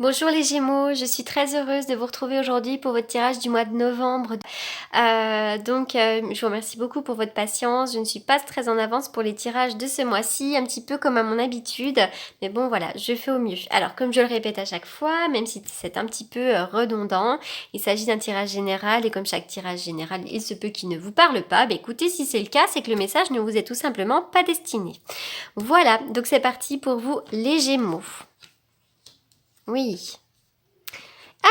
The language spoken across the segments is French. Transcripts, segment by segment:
Bonjour les Gémeaux, je suis très heureuse de vous retrouver aujourd'hui pour votre tirage du mois de novembre. Je vous remercie beaucoup pour votre patience. Je ne suis pas très en avance pour les tirages de ce mois-ci, un petit peu comme à mon habitude. Mais bon voilà, je fais au mieux. Alors comme je le répète à chaque fois, même si c'est un petit peu redondant, il s'agit d'un tirage général et comme chaque tirage général, il se peut qu'il ne vous parle pas. Bah écoutez, si c'est le cas, c'est que le message ne vous est tout simplement pas destiné. Voilà, donc c'est parti pour vous les Gémeaux. Oui.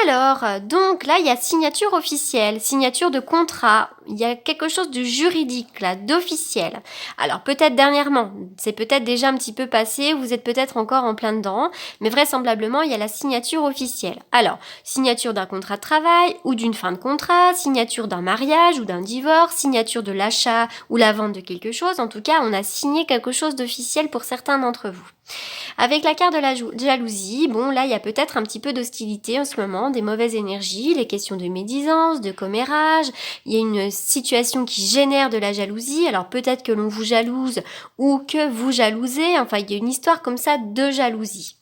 Alors, donc là, il y a signature officielle, signature de contrat, il y a quelque chose de juridique là, d'officiel. Alors peut-être dernièrement, c'est peut-être déjà un petit peu passé, vous êtes peut-être encore en plein dedans, mais vraisemblablement, il y a la signature officielle. Alors, signature d'un contrat de travail ou d'une fin de contrat, signature d'un mariage ou d'un divorce, signature de l'achat ou la vente de quelque chose, en tout cas, on a signé quelque chose d'officiel pour certains d'entre vous. Avec la carte de la jalousie, bon là il y a peut-être un petit peu d'hostilité en ce moment, des mauvaises énergies, les questions de médisance, de commérage, il y a une situation qui génère de la jalousie, alors peut-être que l'on vous jalouse ou que vous jalousez, enfin il y a une histoire comme ça de jalousie.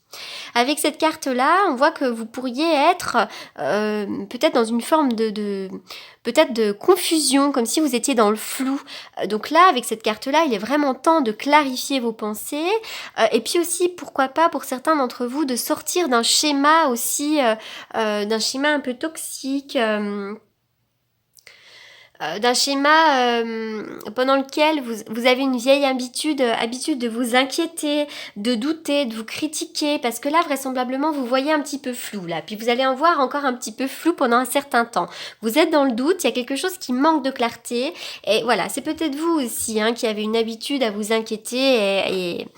Avec cette carte-là, on voit que vous pourriez être peut-être dans une forme peut-être de confusion, comme si vous étiez dans le flou. Donc là, avec cette carte-là, il est vraiment temps de clarifier vos pensées. Et puis aussi, pourquoi pas, pour certains d'entre vous, de sortir d'un schéma aussi, d'un schéma un peu toxique. D'un schéma pendant lequel vous avez une vieille habitude de vous inquiéter, de douter, de vous critiquer, parce que là, vraisemblablement, vous voyez un petit peu flou, là. Puis vous allez en voir encore un petit peu flou pendant un certain temps. Vous êtes dans le doute, il y a quelque chose qui manque de clarté, et voilà, c'est peut-être vous aussi qui avez une habitude à vous inquiéter, et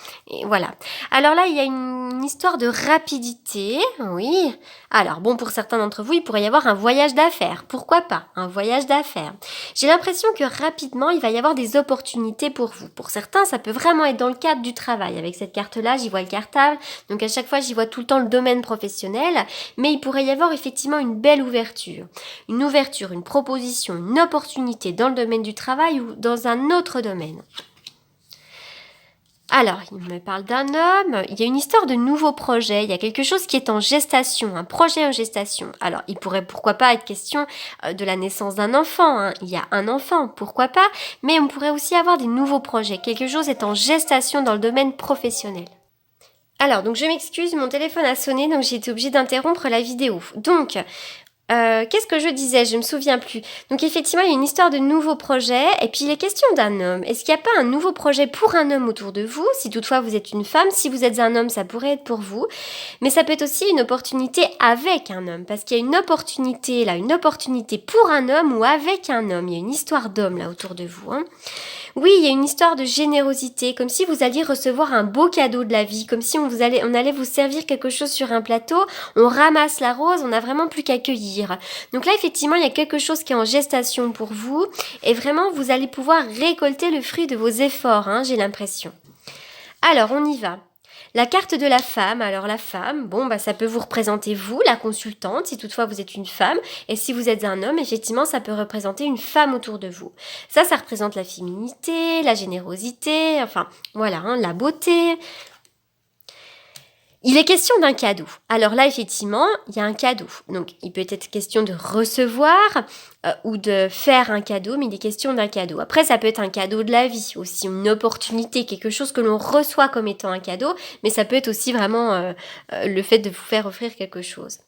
voilà. Alors là, il y a une histoire de rapidité, oui. Alors bon, pour certains d'entre vous, il pourrait y avoir un voyage d'affaires. Pourquoi pas un voyage d'affaires? J'ai l'impression que rapidement, il va y avoir des opportunités pour vous. Pour certains, ça peut vraiment être dans le cadre du travail. Avec cette carte-là, j'y vois le cartable. Donc à chaque fois, j'y vois tout le temps le domaine professionnel. Mais il pourrait y avoir effectivement une belle ouverture. Une ouverture, une proposition, une opportunité dans le domaine du travail ou dans un autre domaine. Alors, il me parle d'un homme, il y a une histoire de nouveau projet, il y a quelque chose qui est en gestation, un projet en gestation. Alors, il pourrait pourquoi pas être question de la naissance d'un enfant, il y a un enfant, pourquoi pas, mais on pourrait aussi avoir des nouveaux projets, quelque chose est en gestation dans le domaine professionnel. Alors, donc je m'excuse, mon téléphone a sonné, donc j'ai été obligée d'interrompre la vidéo. Donc, qu'est-ce que je disais? Je me souviens plus. Donc effectivement, il y a une histoire de nouveaux projets et puis il est question d'un homme. Est-ce qu'il n'y a pas un nouveau projet pour un homme autour de vous? Si toutefois vous êtes une femme, si vous êtes un homme, ça pourrait être pour vous. Mais ça peut être aussi une opportunité avec un homme parce qu'il y a une opportunité là, une opportunité pour un homme ou avec un homme. Il y a une histoire d'homme là autour de vous. Oui, il y a une histoire de générosité, comme si vous alliez recevoir un beau cadeau de la vie, comme si on allait vous servir quelque chose sur un plateau, on ramasse la rose, on n'a vraiment plus qu'à cueillir. Donc là, effectivement, il y a quelque chose qui est en gestation pour vous, et vraiment, vous allez pouvoir récolter le fruit de vos efforts, j'ai l'impression. Alors, on y va. La carte de la femme, alors la femme, bon bah ça peut vous représenter vous, la consultante, si toutefois vous êtes une femme, et si vous êtes un homme, effectivement ça peut représenter une femme autour de vous. Ça représente la féminité, la générosité, enfin voilà, la beauté. Il est question d'un cadeau. Alors là, effectivement, il y a un cadeau. Donc, il peut être question de recevoir ou de faire un cadeau, mais il est question d'un cadeau. Après, ça peut être un cadeau de la vie, aussi une opportunité, quelque chose que l'on reçoit comme étant un cadeau, mais ça peut être aussi vraiment le fait de vous faire offrir quelque chose.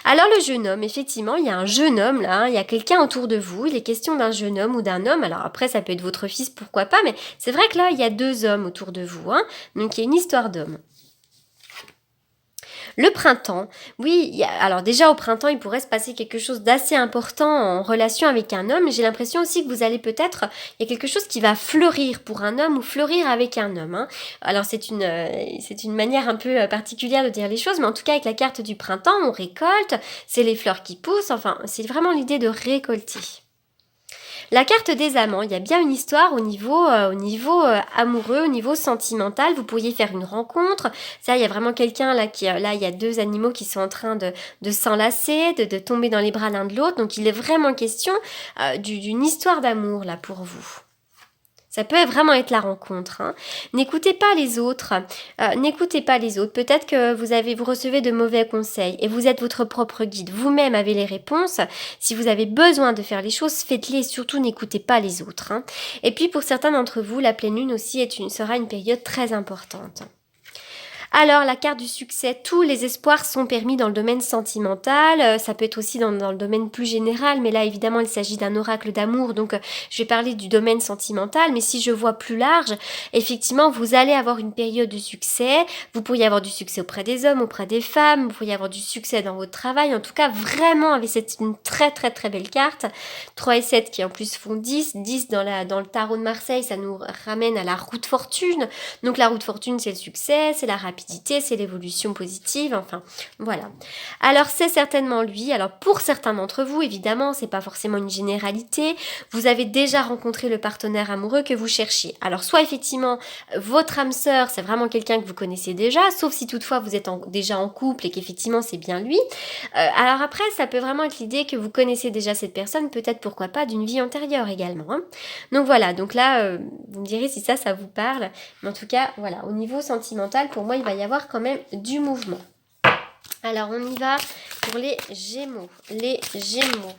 Alors le jeune homme, effectivement, il y a un jeune homme là, il y a quelqu'un autour de vous, il est question d'un jeune homme ou d'un homme, alors après ça peut être votre fils, pourquoi pas, mais c'est vrai que là, il y a deux hommes autour de vous, donc il y a une histoire d'hommes. Le printemps, oui, alors déjà au printemps, il pourrait se passer quelque chose d'assez important en relation avec un homme. J'ai l'impression aussi que vous allez peut-être, il y a quelque chose qui va fleurir pour un homme ou fleurir avec un homme. Alors c'est une manière un peu particulière de dire les choses, mais en tout cas avec la carte du printemps, on récolte, c'est les fleurs qui poussent, enfin c'est vraiment l'idée de récolter. La carte des amants, il y a bien une histoire au niveau amoureux, au niveau sentimental. Vous pourriez faire une rencontre. Ça, il y a vraiment quelqu'un là il y a deux animaux qui sont en train de s'enlacer, de tomber dans les bras l'un de l'autre. Donc, il est vraiment question d'une histoire d'amour là pour vous. Ça peut vraiment être la rencontre. Hein. N'écoutez pas les autres. N'écoutez pas les autres. Peut-être que vous recevez de mauvais conseils et vous êtes votre propre guide. Vous-même avez les réponses. Si vous avez besoin de faire les choses, faites-les et surtout n'écoutez pas les autres. Hein. Et puis pour certains d'entre vous, la pleine lune aussi sera une période très importante. Alors, la carte du succès, tous les espoirs sont permis dans le domaine sentimental, ça peut être aussi dans le domaine plus général, mais là, évidemment, il s'agit d'un oracle d'amour, donc je vais parler du domaine sentimental, mais si je vois plus large, effectivement, vous allez avoir une période de succès, vous pourriez avoir du succès auprès des hommes, auprès des femmes, vous pourriez avoir du succès dans votre travail, en tout cas, vraiment, avec une très très très belle carte, 3 et 7 qui en plus font 10, 10 dans le tarot de Marseille, ça nous ramène à la roue de fortune, donc la roue de fortune, c'est le succès, c'est la rapidité, c'est l'évolution positive, enfin voilà. Alors c'est certainement lui, alors pour certains d'entre vous, évidemment, c'est pas forcément une généralité, vous avez déjà rencontré le partenaire amoureux que vous cherchiez. Alors soit effectivement, votre âme sœur, c'est vraiment quelqu'un que vous connaissez déjà, sauf si toutefois vous êtes déjà en couple et qu'effectivement c'est bien lui. Alors après, ça peut vraiment être l'idée que vous connaissez déjà cette personne, peut-être pourquoi pas d'une vie antérieure également. Hein. Donc voilà, donc là, vous me direz si ça vous parle, mais en tout cas, voilà, au niveau sentimental, pour moi, il va y avoir quand même du mouvement. Alors, on y va pour les Gémeaux. Les Gémeaux.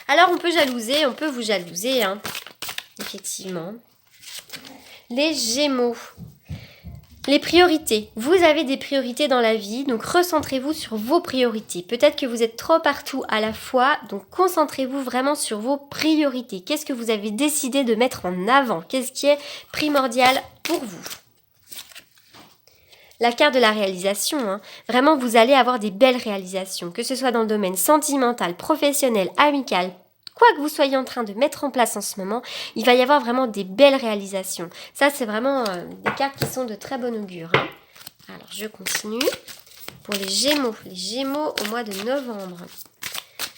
Alors, on peut vous jalouser, hein, effectivement. Les Gémeaux. Les priorités. Vous avez des priorités dans la vie, donc recentrez-vous sur vos priorités. Peut-être que vous êtes trop partout à la fois, donc concentrez-vous vraiment sur vos priorités. Qu'est-ce que vous avez décidé de mettre en avant? Qu'est-ce qui est primordial pour vous? La carte de la réalisation, hein. Vraiment vous allez avoir des belles réalisations, que ce soit dans le domaine sentimental, professionnel, amical, quoi que vous soyez en train de mettre en place en ce moment, il va y avoir vraiment des belles réalisations. Ça c'est vraiment des cartes qui sont de très bon augure. Hein. Alors je continue pour les Gémeaux au mois de novembre.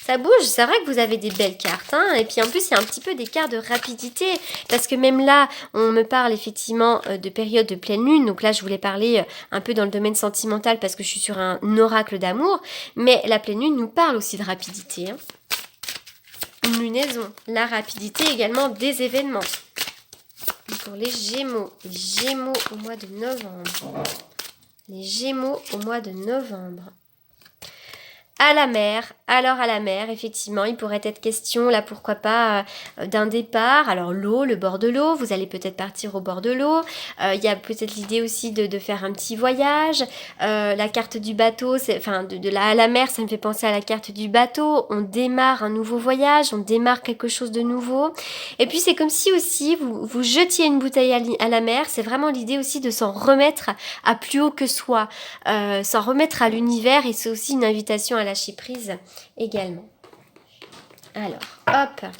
Ça bouge, c'est vrai que vous avez des belles cartes, hein, et puis en plus il y a un petit peu des cartes de rapidité, parce que même là, on me parle effectivement de période de pleine lune, donc là je voulais parler un peu dans le domaine sentimental parce que je suis sur un oracle d'amour, mais la pleine lune nous parle aussi de rapidité. Hein. Une lunaison, la rapidité également des événements. Pour les Gémeaux au mois de novembre. Les Gémeaux au mois de novembre. À la mer, alors à la mer, effectivement, il pourrait être question, là pourquoi pas, d'un départ. Alors l'eau, le bord de l'eau, vous allez peut-être partir au bord de l'eau. Il y a peut-être l'idée aussi de faire un petit voyage. La carte du bateau, de là à la mer, ça me fait penser à la carte du bateau. On démarre un nouveau voyage, on démarre quelque chose de nouveau. Et puis c'est comme si aussi vous jetiez une bouteille à la mer. C'est vraiment l'idée aussi de s'en remettre à plus haut que soi, s'en remettre à l'univers, et c'est aussi une invitation à lâcher prise également. Alors, hop,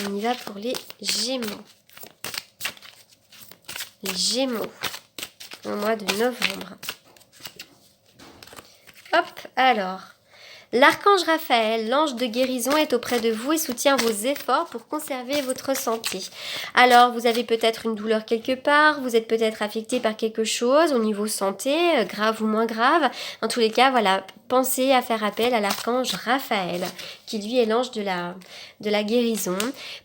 on y va pour les Gémeaux. Les Gémeaux au mois de novembre. Hop, alors, l'archange Raphaël, l'ange de guérison, est auprès de vous et soutient vos efforts pour conserver votre santé. Alors, vous avez peut-être une douleur quelque part, vous êtes peut-être affecté par quelque chose au niveau santé, grave ou moins grave. En tous les cas, voilà, pensez à faire appel à l'archange Raphaël, qui lui est l'ange de la guérison.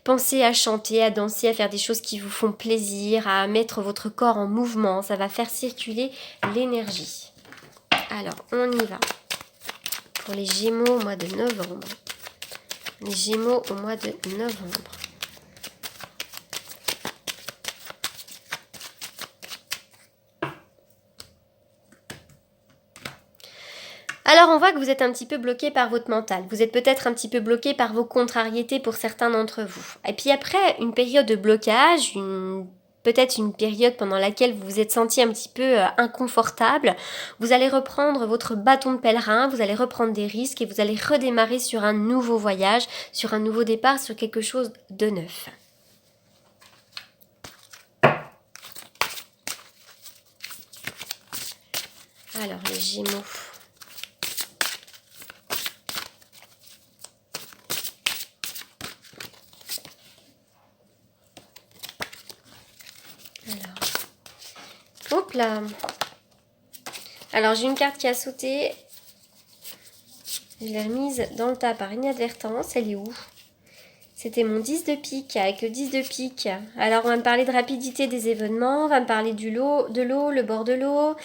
Pensez à chanter, à danser, à faire des choses qui vous font plaisir, à mettre votre corps en mouvement. Ça va faire circuler l'énergie. Alors, on y va. Pour les Gémeaux au mois de novembre. Les Gémeaux au mois de novembre. Alors on voit que vous êtes un petit peu bloqué par votre mental. Vous êtes peut-être un petit peu bloqué par vos contrariétés pour certains d'entre vous. Et puis après, une période de blocage, peut-être une période pendant laquelle vous vous êtes senti un petit peu inconfortable, vous allez reprendre votre bâton de pèlerin, vous allez reprendre des risques et vous allez redémarrer sur un nouveau voyage, sur un nouveau départ, sur quelque chose de neuf. Alors les Gémeaux. Hop là. Alors j'ai une carte qui a sauté. Je l'ai remise dans le tas par inadvertance. Elle est où? C'était mon 10 de pique, avec le 10 de pique. Alors, on va me parler de rapidité des événements, on va me parler de l'eau, le bord de l'eau.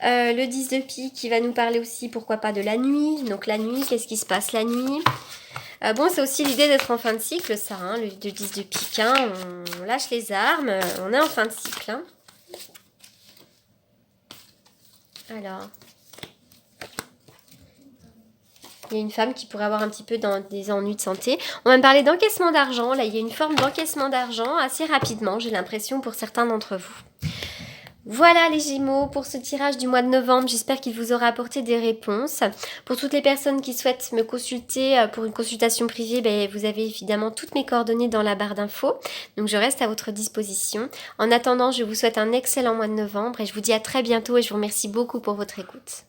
Le 10 de pique, qui va nous parler aussi, pourquoi pas, de la nuit. Donc, la nuit, qu'est-ce qui se passe la nuit? Bon, c'est aussi l'idée d'être en fin de cycle, ça, hein, le 10 de pique. Hein, on lâche les armes, on est en fin de cycle. Hein. Alors... Il y a une femme qui pourrait avoir un petit peu des ennuis de santé. On va me parler d'encaissement d'argent. Là, il y a une forme d'encaissement d'argent assez rapidement, j'ai l'impression, pour certains d'entre vous. Voilà les Gémeaux pour ce tirage du mois de novembre. J'espère qu'il vous aura apporté des réponses. Pour toutes les personnes qui souhaitent me consulter pour une consultation privée, vous avez évidemment toutes mes coordonnées dans la barre d'infos. Donc je reste à votre disposition. En attendant, je vous souhaite un excellent mois de novembre et je vous dis à très bientôt et je vous remercie beaucoup pour votre écoute.